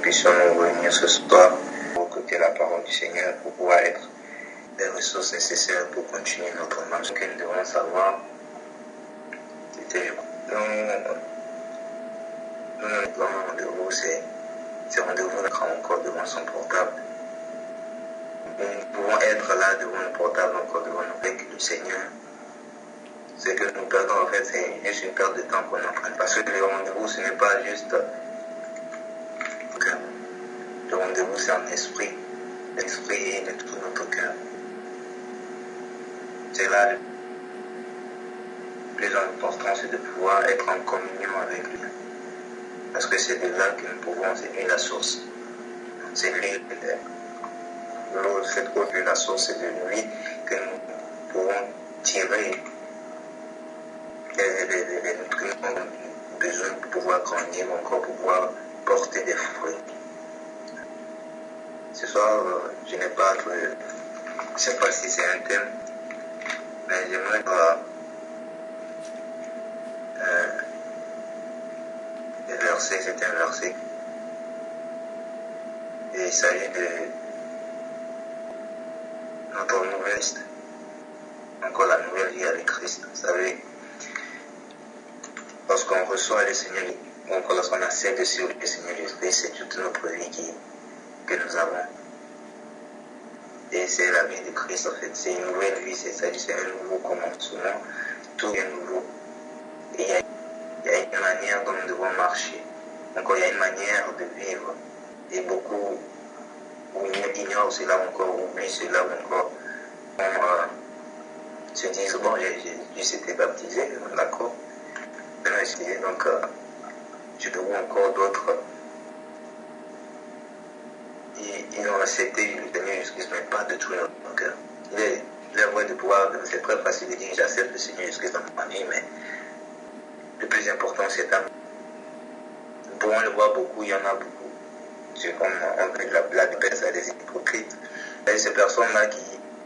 puissions nous réunir ce soir pour écouter la parole du Seigneur, pour pouvoir être des ressources nécessaires pour continuer notre marche. Ce que nous devons savoir, c'était nous avons un rendez-vous, c'est rendez-vous encore devant son portable. Nous pouvons être là devant le portable, encore devant nous, avec le Seigneur. Ce que nous perdons en fait, c'est juste une perte de temps qu'on est en train de passer. Parce que le rendez-vous, ce n'est pas juste le rendez-vous, c'est en esprit. L'esprit de tout notre cœur. C'est là le plus important, c'est de pouvoir être en communion avec lui. Parce que c'est de là que nous pouvons, c'est lui la source. C'est lui l'eau, cette eau de la source, c'est de lui que nous pouvons tirer les nutriments dont nous avons besoin pour pouvoir grandir, encore pour pouvoir porter des fruits. Ce soir, je n'ai pas, je ne sais pas si c'est un thème, mais j'aimerais voir le verset, c'est un verset. Et il s'agit de notre nouvelle vie, encore la nouvelle vie avec Christ. Vous savez, lorsqu'on reçoit le Seigneur, encore lorsqu'on accepte sur le Seigneur Jésus-Christ, c'est toute notre vie que nous avons. Et c'est la vie de Christ en fait. C'est une nouvelle vie, c'est-à-dire c'est un nouveau commencement. Tout est nouveau. Et il y a une manière dont nous devons marcher. Encore il y a une manière de vivre. Et beaucoup ignorent cela encore, oublient cela encore. Se disent, bon, j'ai été baptisé, d'accord. Donc, je dois encore d'autres. Ils ont accepté le Seigneur Jésus-Christ, mais pas de tout leur cœur. Il est vrai de pouvoir, c'est très facile de dire, j'accepte le Seigneur Jésus-Christ dans ma vie, mais le plus important, c'est à nous. Nous pouvons le voir beaucoup, il y en a beaucoup. C'est comme on peut la dépense à des hypocrites. Et ces personnes-là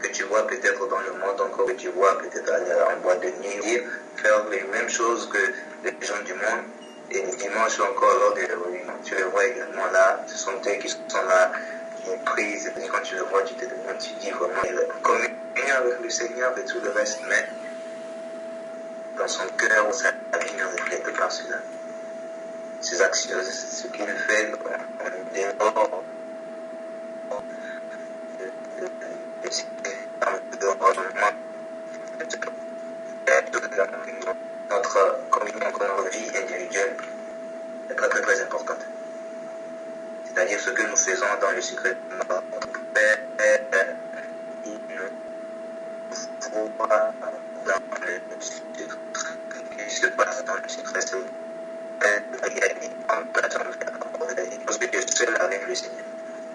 que tu vois peut-être dans le monde, encore que tu vois peut-être aller en boîte de nuit, faire les mêmes choses que les gens du monde. Et le dimanche encore lors des réunions, tu les vois également là, ce sont eux qui sont là, qui prient, et quand tu le vois, tu te demandes, tu dis vraiment, il est en communion avec le Seigneur et tout le reste, mais dans son cœur, sa vie ne reflète pas cela. Ses actions, ce qu'il fait en dehors notre communion, notre vie individuelle est très très très importante. C'est-à-dire ce que nous faisons dans le secret de notre Père, il nous faut pas dans le secret, ce qui se passe dans le secret, c'est parce que tu es seul avec le Seigneur.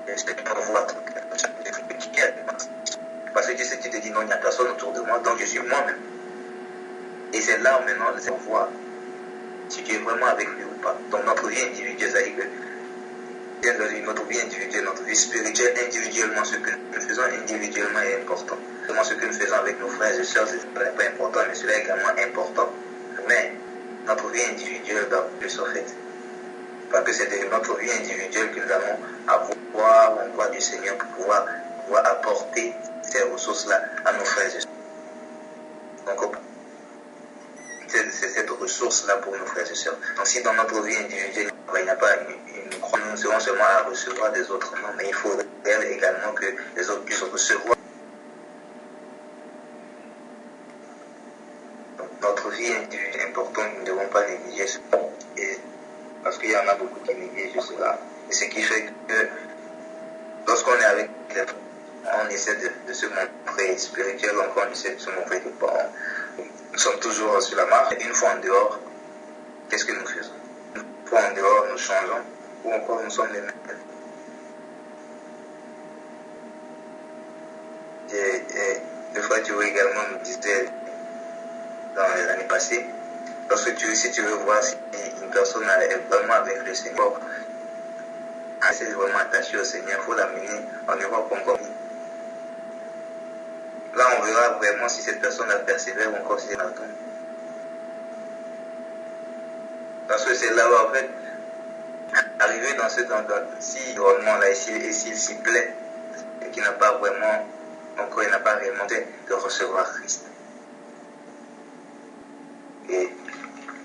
Le Seigneur voit ton cœur. Parce que tu te dis non, il n'y a personne autour de moi, donc je suis moi-même. Et c'est là où maintenant on voit si tu es vraiment avec lui ou pas. Donc notre vie individuelle, c'est-à-dire que notre vie individuelle, notre vie spirituelle, individuellement, ce que nous faisons individuellement est important. Ce que nous faisons avec nos frères et sœurs, c'est pas important, mais cela est également important. Mais notre vie individuelle doit plus en fait. Parce que c'est de notre vie individuelle que nous allons avoir l'endroit du Seigneur pour pouvoir apporter ces ressources-là à nos frères et sœurs. Donc, c'est cette ressource-là pour nos frères et sœurs. Donc, si dans notre vie individuelle, il n'y a pas une croix, nous serons seulement à recevoir des autres, non, mais il faudrait également que les autres puissent recevoir. Donc, notre vie individuelle est importante, nous ne devons pas négliger ce point. Parce qu'il y en a beaucoup qui négligent cela. Et ce qui fait que lorsqu'on est avec les autres, on essaie de se montrer spirituel, encore on essaie de se montrer que bon, nous sommes toujours sur la marche. Une fois en dehors, qu'est-ce que nous faisons? Une fois en dehors, nous changeons, ou encore nous sommes les mêmes. Et des fois, tu vois également, nous disait dans l'année passée, lorsque si tu veux voir si une personne est vraiment avec le Seigneur, si elle est vraiment attachée au Seigneur, il faut l'amener en Europe encore. Là, on verra vraiment si cette personne a persévéré ou encore si elle attend. Parce que c'est là où, en fait, à arriver dans cet environnement-là, et s'il s'y plaît, et qu'il n'a pas vraiment, encore il n'a pas réellement de recevoir Christ. Et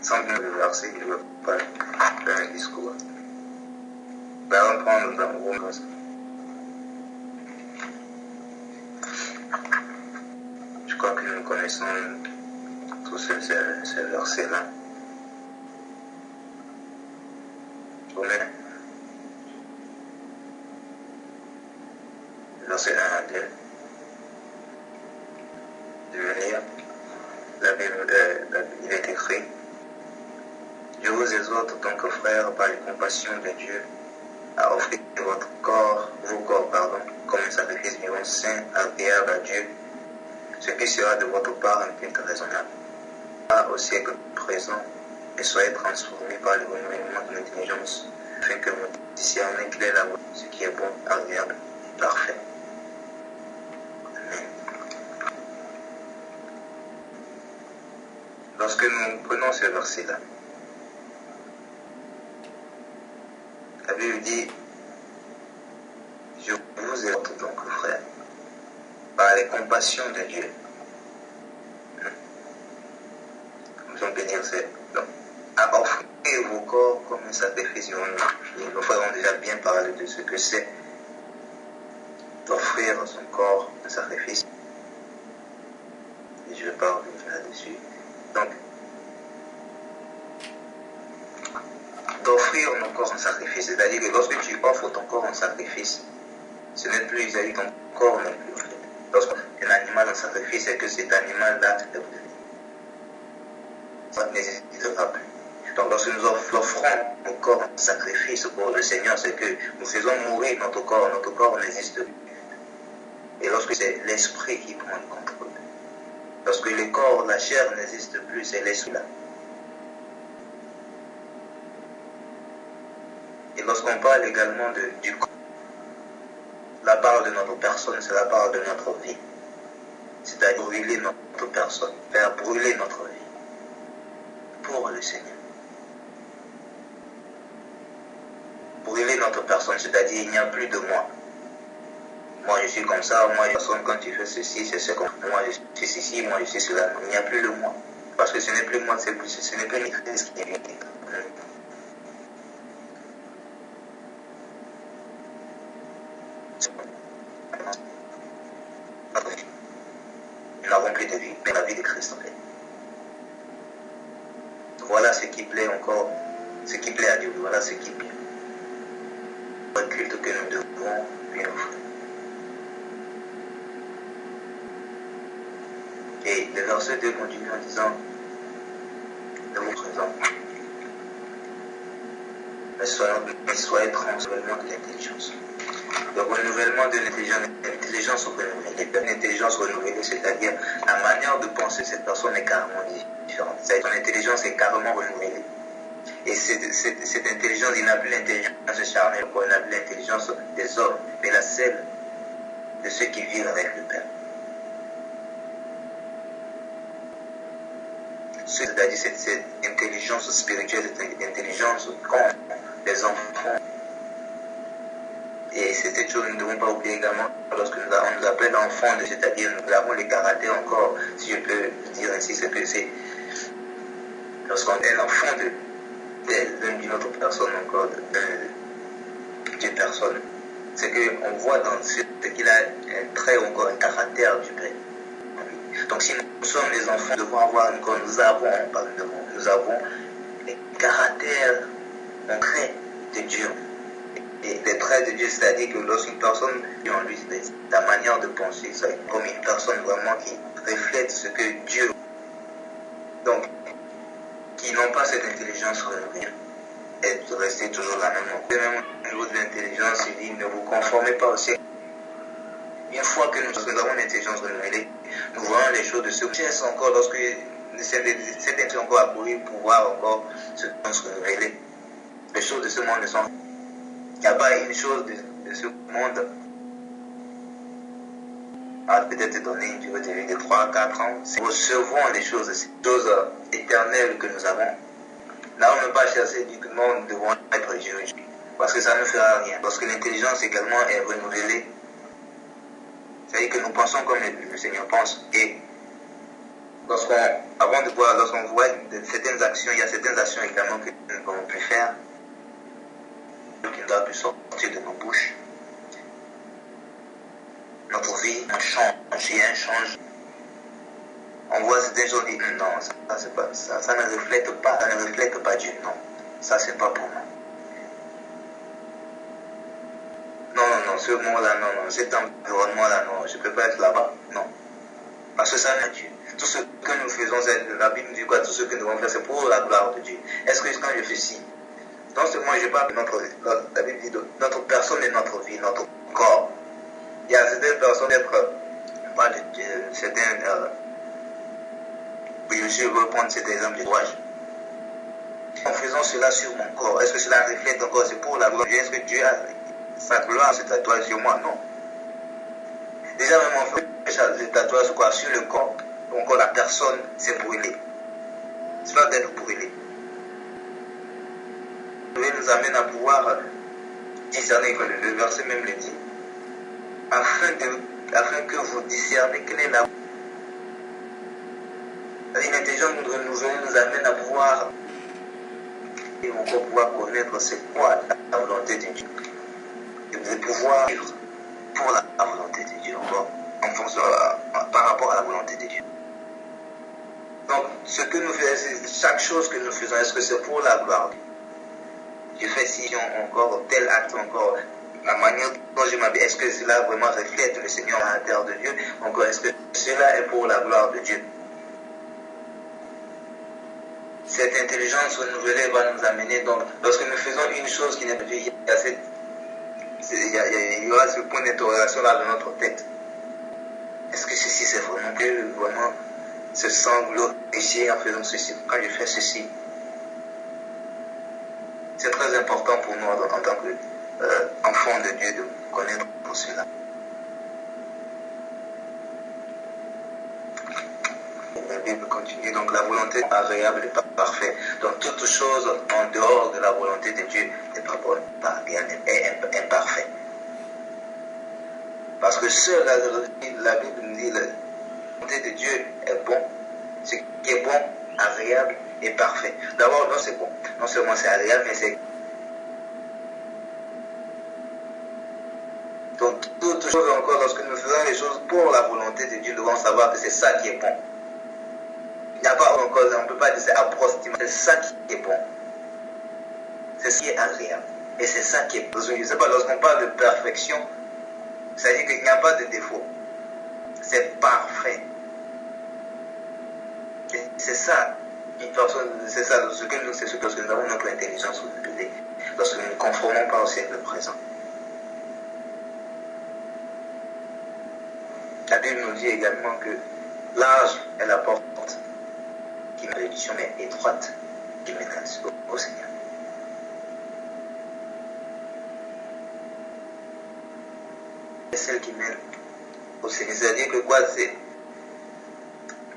sans bien le verser, il ne veut pas faire un discours. On prend dans Romains. Je crois que nous connaissons tous ces versets-là. Romains, verset 1 à 2. Je vais lire. La Bible, il est écrit: Je vous exhorte donc, frères, par les compassions de Dieu, à offrir vos corps, comme un sacrifice vivant, saint, agréable à Dieu, ce qui sera de votre part un culte raisonnable. Pas au siècle présent, et soyez transformés par le renouvellement de l'intelligence, afin que vous discerniez quelle est la voie, ce qui est bon, agréable, parfait. Amen. Lorsque nous prenons ce verset-là, la Bible dit: Je vous exhorte donc, frères, par les compassions de Dieu. Comme on peut dire, c'est donc, à offrir vos corps comme un sacrifice. Nos frères ont déjà bien parlé de ce que c'est d'offrir son corps un sacrifice. Et je ne vais pas revenir là-dessus. Donc, d'offrir nos corps en sacrifice, c'est-à-dire que lorsque tu offres ton corps en sacrifice, ce n'est plus, c'est-à-dire ton corps non plus. En fait. Lorsqu'un animal en sacrifice, c'est que cet animal-là ça n'existera plus. Donc lorsque nous offrons nos corps en sacrifice pour le Seigneur, c'est que nous faisons mourir notre corps n'existe plus. Et lorsque c'est l'esprit qui prend le contrôle, lorsque le corps, la chair n'existe plus, c'est l'esprit-là. Et lorsqu'on parle également du corps, la part de notre personne, c'est la part de notre vie. C'est-à-dire brûler notre personne, faire brûler notre vie pour le Seigneur. Brûler notre personne, c'est-à-dire il n'y a plus de moi. Moi je suis comme ça, moi personne quand tu fais ceci, c'est ce que moi je suis ceci, moi je suis cela. Il n'y a plus de moi. Parce que ce n'est plus moi, ce n'est plus Christ qui vient. Nous n'avons plus de vie, mais la vie de Christ en fait. Voilà ce qui plaît encore, ce qui plaît à Dieu, voilà ce qui plaît. Le culte que nous devons lui offrir. Et le verset 2 continue en disant: de vous présent, mais soyez renouvellement de l'intelligence. Le renouvellement de l'intelligence renouvelée. L'intelligence renouvelée, c'est-à-dire la manière de penser de cette personne est carrément différente. Son intelligence est carrément renouvelée. Et cette intelligence, il n'a plus l'intelligence charnelle, il n'a plus l'intelligence des hommes, mais la celle de ceux qui vivent avec le Père. C'est-à-dire cette intelligence spirituelle, cette intelligence qu'ont les enfants. Et c'est cette chose que nous ne devons pas oublier également lorsque on nous appelle enfants, c'est-à-dire nous avons les caractères encore, si je peux dire ainsi, c'est que c'est lorsqu'on est l'enfant d'une autre personne encore, d'une personne, c'est qu'on voit dans ce qu'il a un trait encore, un caractère du Père. Donc si nous sommes les enfants, nous devons avoir encore, nous avons les caractères concrets de Dieu. Et les traits de Dieu, c'est-à-dire que lorsqu'une personne vit en lui, la manière de penser, c'est comme une personne vraiment qui reflète ce que Dieu. Donc, qui n'ont pas cette intelligence renouvelée, et de rester toujours la même. Même au niveau de l'intelligence, il dit: ne vous conformez pas au siècle. Une fois que nous avons l'intelligence renouvelée, nous voyons les choses de ce monde encore, lorsque cette intelligence encore à courir pour voir encore ce renouveler. Les choses de ce monde ne sont. Il n'y a pas une chose de ce monde à peut-être donner une durée de vie de 3-4 ans. Nous recevons les choses éternelles que nous avons. Là, on ne peut pas chercher du monde, nous devons être Dieu. Parce que ça ne fera rien. Lorsque l'intelligence également est renouvelée, c'est-à-dire que nous pensons comme le Seigneur pense. Et lorsqu'on voit certaines actions, il y a certaines actions également que nous ne pouvons plus faire, qui ne doivent plus sortir de nos bouches. Notre vie change. On voit certaines choses et non, ça ne reflète pas Dieu, non. Ça, c'est pas pour moi. Non, ce monde-là, non, cet environnement-là, non, je ne peux pas être là-bas, non. Parce que ça n'est Dieu. Tout ce que nous faisons, la Bible nous dit quoi? Tout ce que nous devons faire, c'est pour la gloire de Dieu. Est-ce que quand je fais ci, non seulement je parle de la Bible dit notre personne et notre vie, notre corps. Il y a certaines personnes on parle de certains, je veux prendre cet exemple de courage. En faisant cela sur mon corps, est-ce que cela reflète encore, c'est pour la gloire de Dieu? Est-ce que Dieu a sa gloire, ce tatouage sur moi? Non. Déjà même en fait, le tatouage sur le corps, donc la personne s'est brûlée. Cela doit être brûlé. Dieu nous amène à pouvoir discerner, le verset même le dit, afin que vous discerniez quelle est la... L'intelligence nous amène à pouvoir et encore pouvoir connaître c'est quoi la volonté de Dieu. Et de pouvoir vivre pour la volonté de Dieu, encore, par rapport à la volonté de Dieu. Donc, ce que nous faisons, chaque chose que nous faisons, est-ce que c'est pour la gloire? Je fais si encore tel acte, encore la manière dont je m'habille, est-ce que cela vraiment reflète le Seigneur à l'intérieur de Dieu? Encore, est-ce que cela est pour la gloire de Dieu? Cette intelligence renouvelée va nous amener, donc, lorsque nous faisons une chose qui n'est pas Dieu, il y aura ce point d'interrogation là dans notre tête. Est-ce que ceci c'est vraiment que vraiment se sent glorifié en faisant ceci? Quand je fais ceci, c'est très important pour nous en tant qu'enfants de Dieu de connaître pour cela. La Bible continue, donc la volonté agréable n'est pas parfaite. Donc toute chose en dehors de la volonté de Dieu n'est pas bonne, pas bien, est imparfait. Parce que seule la Bible nous dit la volonté de Dieu est bon. Ce qui est bon, agréable et parfait. D'abord, non, c'est bon. Non seulement c'est agréable, mais c'est... Donc toute chose encore, lorsque nous faisons les choses pour la volonté de Dieu, nous devons savoir que c'est ça qui est bon. Il n'y a pas encore, on ne peut pas dire c'est approximatif, c'est ça qui est bon. C'est ce qui est agréable. Et c'est ça qui est bon. Je ne sais pas, lorsqu'on parle de perfection, c'est-à-dire qu'il n'y a pas de défaut. C'est parfait. Et c'est ça, une personne, c'est ça, c'est ce que nous avons notre intelligence renouvelée, lorsque nous nous conformons pas au siècle présent. La Bible nous dit également que large est la porte qui mène à l'édition, mais étroite qui mène au Seigneur. C'est celle qui mène au Seigneur. C'est-à-dire que quoi, c'est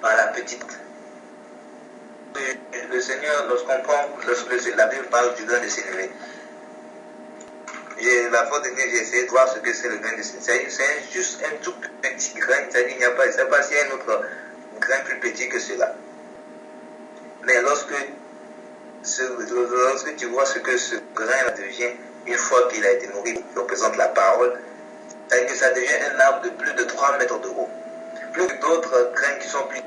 par la petite. Le Seigneur, lorsqu'on prend, la Bible parle du grain de sénévé. La fois dernière, j'ai essayé de voir ce que c'est le grain de sénévé. C'est juste un tout petit grain, c'est-à-dire qu'il n'y a pas, je ne sais pas s'il y a un autre grain plus petit que cela. Mais lorsque tu vois ce que ce grain devient, une fois qu'il a été nourri, qui représente la parole, c'est-à-dire que ça devient un arbre de plus de 3 mètres de haut. Plus que d'autres grains qui sont plus...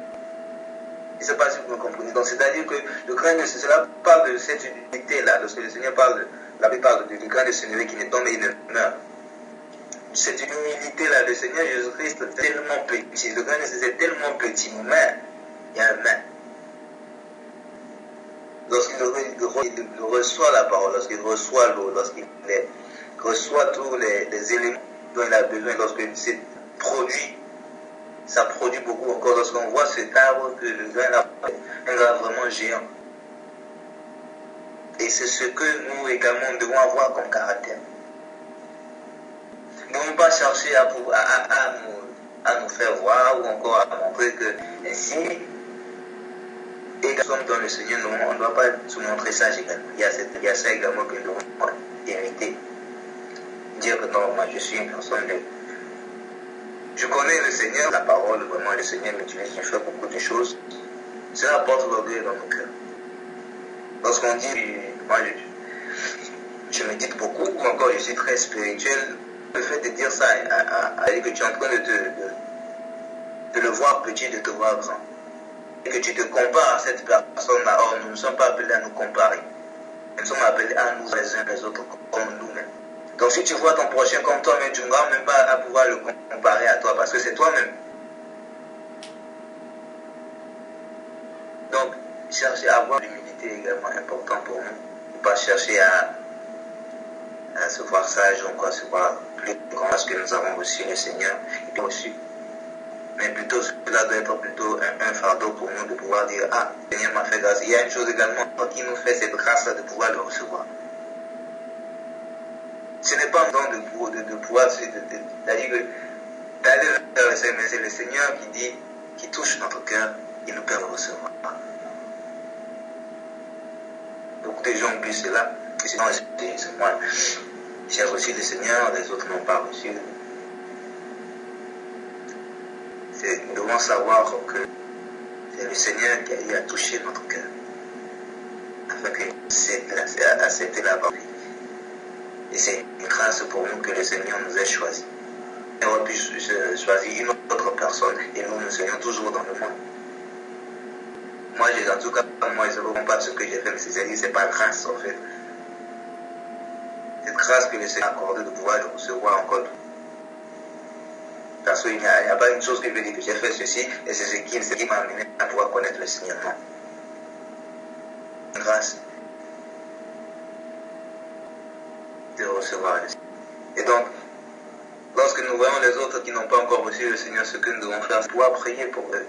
Je ne sais pas si vous me comprenez. Donc, c'est-à-dire que le grain de sénévé, cela parle de cette unité-là. Lorsque le Seigneur parle, la Bible parle du grain de sénévé qui ne tombe et il ne meurt. Cette humilité-là, le Seigneur Jésus-Christ est tellement petit. Le grain de sénévé est tellement petit, mais il y a un main. Lorsqu'il reçoit la parole, lorsqu'il reçoit l'eau, lorsqu'il reçoit tous les éléments dont il a besoin, lorsqu'il s'est produit, ça produit beaucoup encore. Lorsqu'on voit cet arbre, que le grain est un arbre vraiment géant. Et c'est ce que nous également devons avoir comme caractère. Nous ne devons pas chercher à nous faire voir ou encore à montrer que ainsi, et comme dans le Seigneur, on ne doit pas se montrer ça également. Il y a ça également que nous devons éviter. dire que non, moi je suis une personne de... Je connais le Seigneur, la parole, vraiment le Seigneur m'utilise, je fais beaucoup de choses. Cela apporte l'orgueil dans nos cœurs. Lorsqu'on dit, moi je médite beaucoup, ou encore je suis très spirituel, le fait de dire ça, que tu es en train de le voir petit, de te voir grand. Et que tu te compares à cette personne-là. Or, nous ne sommes pas appelés à nous comparer. Nous sommes appelés à nous les uns les autres comme nous-mêmes. Donc si tu vois ton prochain comme toi-même, tu ne vas même pas à pouvoir le comparer à toi parce que c'est toi-même. Donc, chercher à avoir l'humilité est également important pour nous. Ne pas chercher à se voir sage ou quoi, se voir plus grand parce que nous avons reçu le Seigneur et puis reçu. Mais plutôt, cela doit être plutôt un fardeau pour nous de pouvoir dire, ah, le Seigneur m'a fait grâce. Il y a une chose également qui nous fait cette grâce de pouvoir le recevoir. Ce n'est pas un don de pouvoir, c'est-à-dire que d'aller vers le Seigneur, mais c'est le Seigneur qui dit, qui touche notre cœur, il nous permet de recevoir. Beaucoup de gens oublient cela, que sinon c'est moi. J'ai reçu le Seigneur, les autres n'ont pas reçu. Nous devons savoir que c'est le Seigneur qui a touché notre cœur, afin que c'est accepter la parole. Et c'est une grâce pour nous que le Seigneur nous ait choisis. Et on pu choisir une autre personne et nous serions toujours dans le monde. Moi, en tout cas, moi, je ne comprends pas ce que j'ai fait, mais c'est pas grâce en fait. Cette grâce que le Seigneur a accordée de pouvoir le recevoir encore. Parce qu'il n'y a pas une chose qui veut dire que j'ai fait ceci et c'est ce qui m'a amené à pouvoir connaître le Seigneur. Non. Grâce de recevoir le Seigneur. Et donc, lorsque nous voyons les autres qui n'ont pas encore reçu le Seigneur, ce que nous devons faire, c'est pouvoir prier pour eux.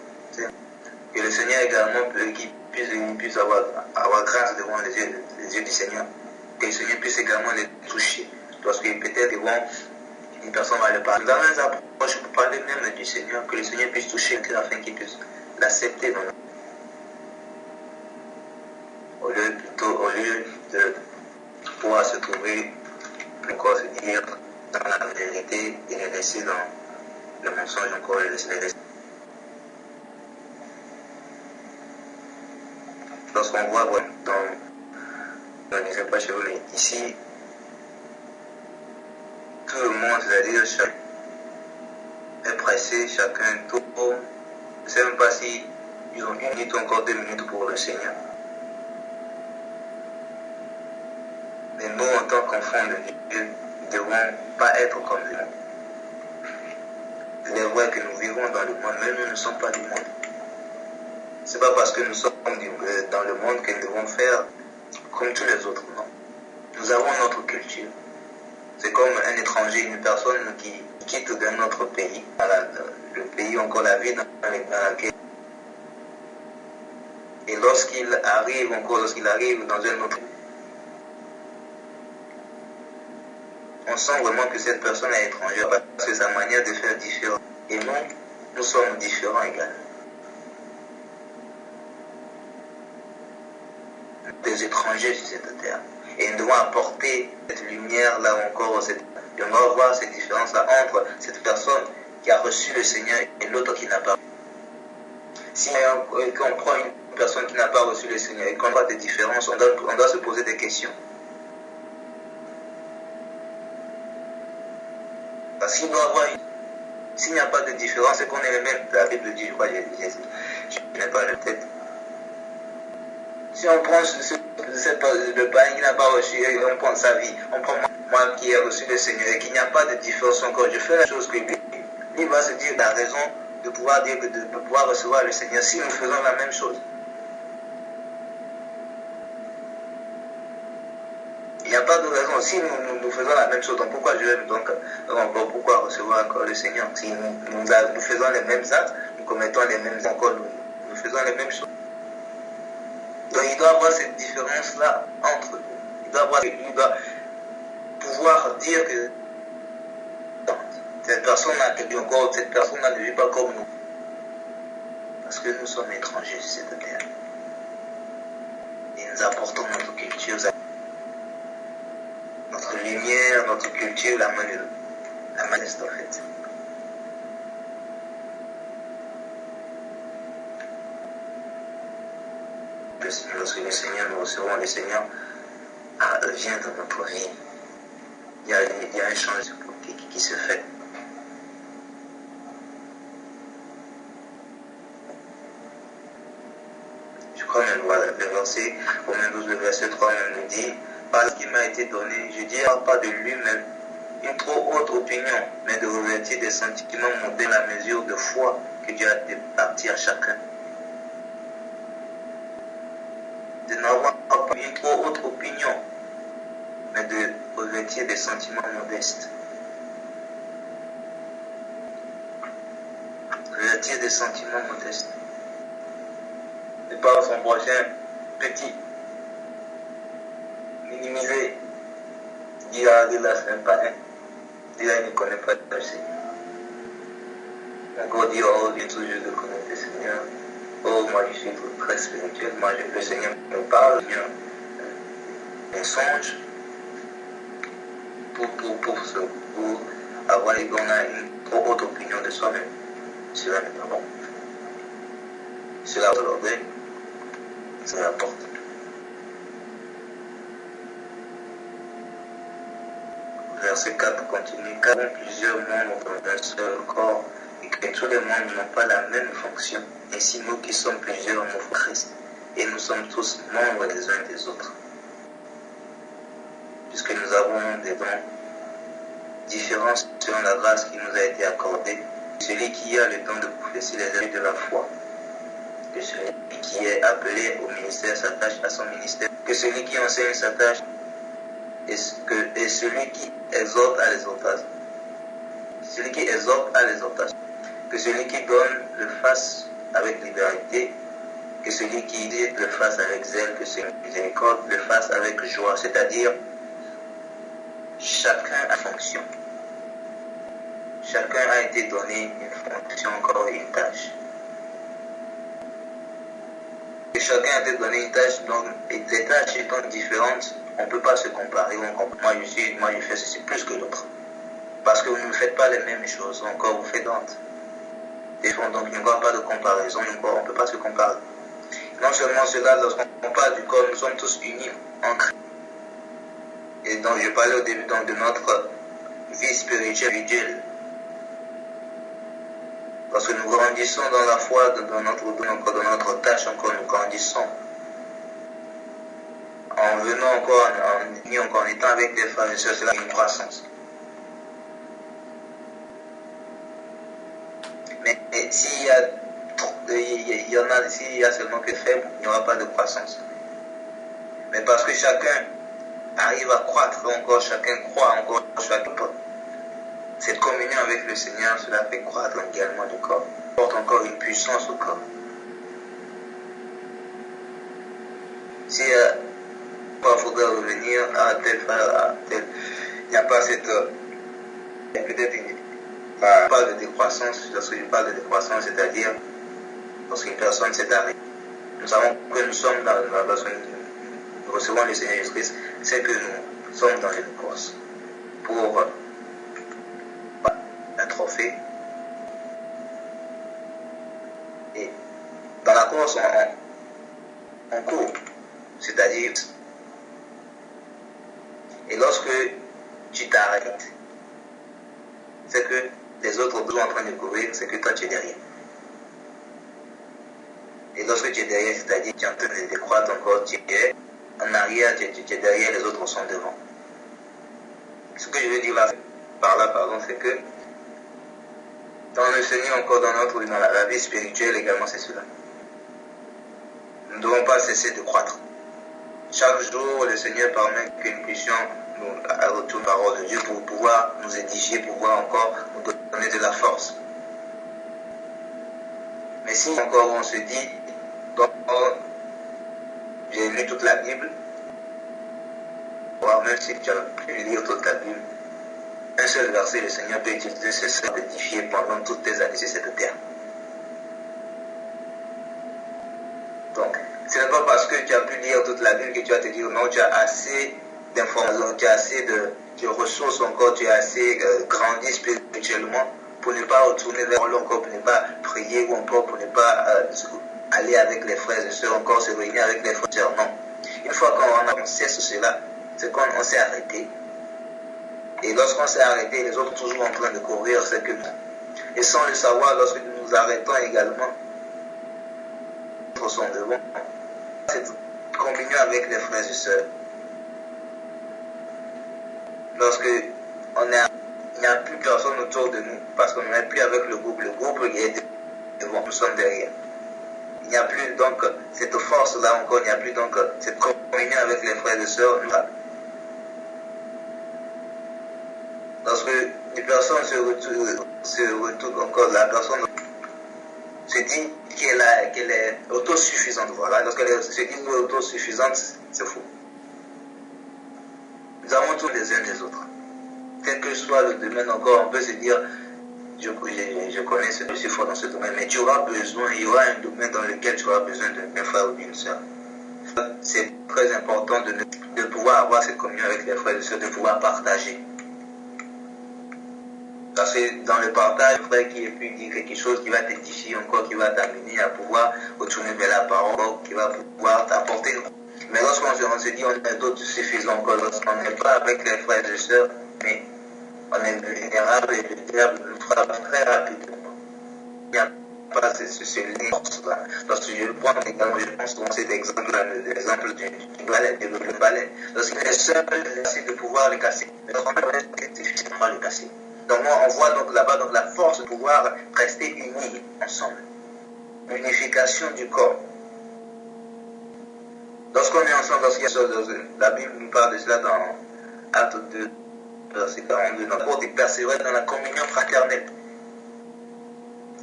Que le Seigneur également puisse avoir grâce devant les yeux du Seigneur. Que le Seigneur puisse également les toucher. Lorsque peut-être une personne va le parler. Dans les approches, pour parler même du Seigneur, que le Seigneur puisse toucher le cœur afin qu'il puisse l'accepter dans le... Au lieu de pouvoir se trouver, encore se dire dans la vérité et le laisser dans le mensonge encore, le laisser. Lorsqu'on voit dans les pas chez vous, ici, tout le monde, c'est-à-dire chacun est pressé, chacun tourne. Je ne sais même pas si ils ont 1 minute ou encore 2 minutes pour le Seigneur. Mais nous, en tant qu'enfants de Dieu, ne devons pas être comme eux. Il est vrai que nous vivons dans le monde, mais nous ne sommes pas du monde. Ce n'est pas parce que nous sommes dans le monde que nous devons faire comme tous les autres, non. Nous avons notre culture. C'est comme un étranger, une personne qui quitte de notre pays, le pays encore la vie dans laquelle. Et lorsqu'il arrive dans un autre pays, on sent vraiment que cette personne est étrangère parce que sa manière de faire est différente. Et nous sommes différents également. Des étrangers sur cette terre. Et nous devons apporter cette lumière là encore, on doit voir cette différence-là entre cette personne qui a reçu le Seigneur et l'autre qui n'a pas. Si on prend une personne qui n'a pas reçu le Seigneur et qu'on voit des différences, on doit se poser des questions. Parce qu'il doit avoir s'il n'y a pas de différence, c'est qu'on est les mêmes. La Bible dit, je crois, je n'ai pas la tête. Si on prend le païen qui n'a pas reçu, on prend sa vie, on prend moi qui ai reçu le Seigneur et qu'il n'y a pas de différence encore, je fais la chose que lui, il va se dire la raison de pouvoir dire de pouvoir recevoir le Seigneur si nous faisons la même chose. Il n'y a pas de raison. Si nous faisons la même chose, donc pourquoi je vais pourquoi recevoir encore le Seigneur? Si nous faisons les mêmes actes, nous commettons les mêmes encore, nous faisons les mêmes choses. Donc il doit avoir cette différence-là entre nous. Il doit pouvoir dire que cette personne-là ne vit pas comme nous. Parce que nous sommes étrangers sur cette terre. Et nous apportons notre culture, notre notre lumière, notre culture, la manifeste en fait. Lorsque le Seigneur, nous recevons le Seigneur, vient dans notre vie. Il y a un changement qui se fait. Je crois même, voilà, le verset, Romains 12, le verset 3 même nous dit, parce qu'il m'a été donné, je dis pas de lui-même, une trop haute opinion, mais de revêtir des sentiments modérés à la mesure de foi que Dieu a départi à chacun. De n'avoir pas une trop haute opinion, mais de revêtir des sentiments modestes. Revêtir des sentiments modestes. Ne pas son prochain petit. Minimiser. Dire à là, c'est un parrain. Dire là, il ne connaît pas le Seigneur. Encore dire, oh, viens toujours de connaître le Seigneur. Oh, moi je suis très spirituel. Moi, le Seigneur me parle. Le Seigneur me songe. Pour avoir on a une trop haute opinion de soi-même. Cela n'est pas bon. Cela de l'orgueil. Ça rapporte. Verset 4 continue. Car plusieurs membres dans un seul corps et que tous les membres n'ont pas la même fonction. Ainsi, nous qui sommes plusieurs, nous sommes Christ. Et nous sommes tous membres les uns des autres. Puisque nous avons des dons différents selon la grâce qui nous a été accordée. Celui qui a le don de prophétie les amis de la foi. Que celui qui est appelé au ministère s'attache à son ministère. Que celui qui enseigne s'attache et celui qui exhorte à l'exhortation. Celui qui exhorte à l'exhortation. Que celui qui donne le fasse avec liberté. Que celui qui dit le fasse avec zèle. Que celui qui miséricorde le fasse avec joie. C'est-à-dire, chacun a fonction. Chacun a été donné une fonction, encore une tâche. Et chacun a été donné une tâche, donc les tâches étant différentes, on ne peut pas se comparer. Moi je fais ceci plus que l'autre. Parce que vous ne faites pas les mêmes choses, encore vous faites d'autres. Donc il n'y aura pas de comparaison, on ne peut pas se comparer. Non seulement cela, lorsqu'on parle du corps, nous sommes tous unis en Christ. Et donc je parlais au début donc, de notre vie spirituelle. Parce que nous grandissons dans la foi, dans notre tâche, encore nous grandissons. En venant encore, en étant avec des frères et sœurs, c'est là une croissance. Mais s'il y a seulement que faible, il n'y aura pas de croissance. Mais parce que chacun arrive à croître encore, chacun croit encore, chacun peut. Cette communion avec le Seigneur, cela fait croître également le corps. Porte encore une puissance au corps. Si il faudra revenir à tel frère, à tel, il n'y a pas cette... peut-être pas de décroissance. Lorsque je parle de décroissance, c'est-à-dire lorsqu'une personne s'est arrêtée. Nous savons que nous sommes lorsque nous recevons le Seigneur Jésus-Christ, c'est que nous sommes dans une course pour un trophée. Et dans la course, on court, c'est-à-dire, et lorsque tu t'arrêtes, c'est que les autres sont en train de courir, c'est que toi tu es derrière. Et lorsque tu es derrière, c'est-à-dire tu es en train de décroître encore, tu es en arrière, tu es derrière, les autres sont devant. Ce que je veux dire par là, c'est que dans le Seigneur, encore dans la vie spirituelle également, c'est cela. Nous ne devons pas cesser de croître. Chaque jour, le Seigneur permet que nous puissions retourner la parole de Dieu pour pouvoir nous édifier, pour pouvoir encore nous donner de la force. Mais si encore on se dit, j'ai lu toute la Bible, voire même si tu as pu lire toute la Bible, un seul verset, le Seigneur peut utiliser ce sera d'édifier pendant toutes tes années sur cette terre. Donc, ce n'est pas parce que tu as pu lire toute la Bible que tu vas te dire non, tu as assez d'informations, tu as assez de ressources encore, tu as assez grandi spirituellement pour ne pas retourner vers Allah encore, pour ne pas prier ou encore pour ne pas aller avec les frères et sœurs, encore se réunir avec les frères et sœurs. Non. Une fois qu'on cesse cela, c'est qu'on s'est arrêté. Et lorsqu'on s'est arrêté, les autres sont toujours en train de courir, c'est que nous. Et sans le savoir, lorsque nous nous arrêtons également, nous sommes devant. C'est communion avec les frères et sœurs. Lorsque il n'y a plus personne autour de nous, parce qu'on n'est plus avec le groupe est devant, nous sommes derrière. Il n'y a plus donc cette force-là encore, il n'y a plus donc cette communion avec les frères et sœurs. Lorsque les personnes se retournent encore, la personne se dit qu'elle est autosuffisante. Voilà. Lorsqu'elle se dit autosuffisante, c'est faux. Nous avons tous les uns des autres. Quel que soit le domaine encore, on peut se dire, je connais ce que je suis fort dans ce domaine, mais tu auras besoin, il y aura un domaine dans lequel tu auras besoin d'un frère ou d'une soeur. C'est très important de pouvoir avoir cette communion avec les frères et sœurs, de pouvoir partager. Parce que dans le partage, le frère qui est pu dire quelque chose qui va t'édifier encore, qui va t'amener à pouvoir retourner vers la parole, qui va pouvoir t'apporter. Mais lorsqu'on se dit on est autosuffisant encore, lorsqu'on n'est pas avec les frères et sœurs, mais on est vulnérable et le diable nous frappe très rapidement. Il n'y a pas ce lien-là. Lorsque je le prends également, je pense souvent cet exemple-là, l'exemple du balai, le balai. Lorsqu'il est seul, c'est de pouvoir le casser. Mais lorsqu'on est difficilement le casser. Donc on voit donc là-bas donc la force de pouvoir rester unis ensemble. L'unification du corps. Lorsqu'on est ensemble, la Bible nous parle de cela dans Acte 2, verset 42, d'abord de persévérer dans la communion fraternelle.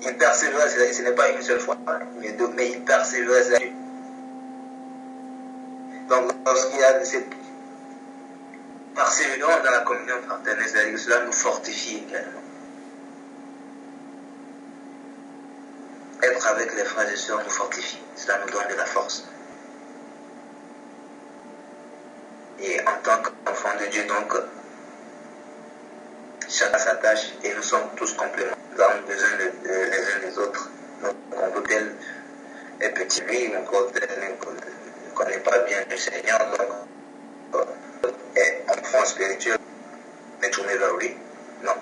Il persévérait, c'est-à-dire ce n'est pas une seule fois, mais il persévérait, c'est-à-dire. Donc lorsqu'il y a cette persévérance dans la communion fraternelle, c'est-à-dire que cela nous fortifie également. Être avec les frères et sœurs nous fortifie, cela nous donne de la force. Et en tant qu'enfant de Dieu, donc, chacun sa tâche et nous sommes tous complémentaires. Nous avons besoin les uns des autres. Donc, on peut tel est petit, lui, encore tel ne connaît pas bien le Seigneur, donc, est enfant spirituel, mais tourné vers lui. Non.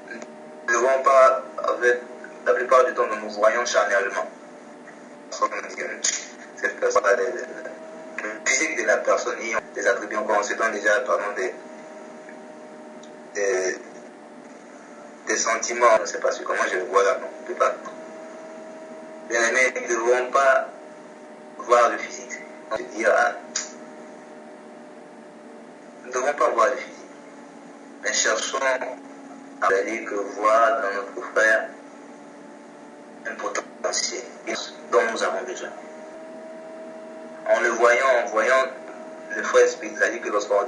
Nous ne devons pas, la plupart du temps, nous nous voyons charnellement. Cette personne-là, le physique de la personne, des attributs encore, on se donne déjà, pardon, des sentiments, je ne sais pas comment je le vois là, non, je ne peux pas. Bien aimé, nous ne devons pas voir le physique. On se dit, nous ne devons pas voir le physique. Mais cherchons à dire que voir dans notre frère un potentiel dont nous avons besoin. En voyant le frère spirituel, c'est-à-dire que lorsqu'on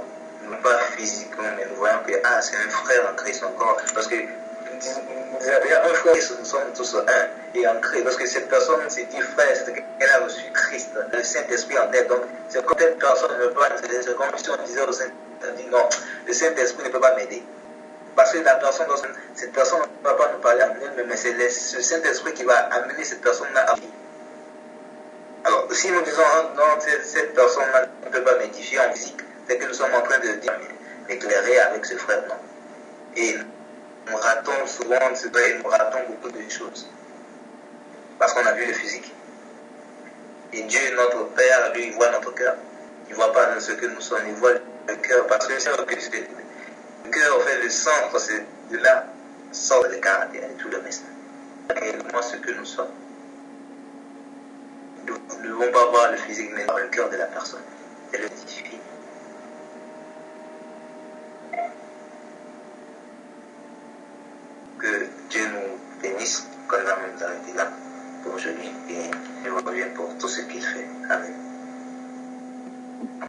ne pas physiquement, mais nous voyons que c'est un frère en Christ encore. Parce que vous avez un frère, nous sommes tous un et en Christ. Parce que cette personne s'est dit frère, c'est qu'elle a reçu Christ, le Saint-Esprit en elle. Donc, c'est comme cette personne ne peut pas, c'est comme si on disait au Saint-Esprit, non, le Saint-Esprit ne peut pas m'aider. Parce que cette personne ne va pas nous parler en elle, mais c'est le Saint-Esprit qui va amener cette personne-là à vivre. Alors, si nous disons non, cette personne-là ne peut pas m'édifier en physique, c'est que nous sommes en train de dire éclairer avec ce frère, non. Et nous ratons souvent, nous ratons beaucoup de choses. Parce qu'on a vu le physique. Et Dieu, notre Père, lui, il voit notre cœur. Il ne voit pas ce que nous sommes, il voit le cœur. Parce que c'est le cœur, en fait, le centre, c'est de là sort le caractère et tout le reste. Réellement ce que nous sommes. Nous ne devons pas voir le physique, mais voir le cœur de la personne. Et le édifier. Que Dieu nous bénisse, qu'on va nous arrêter là pour aujourd'hui et je reviens pour tout ce qu'il fait. Amen.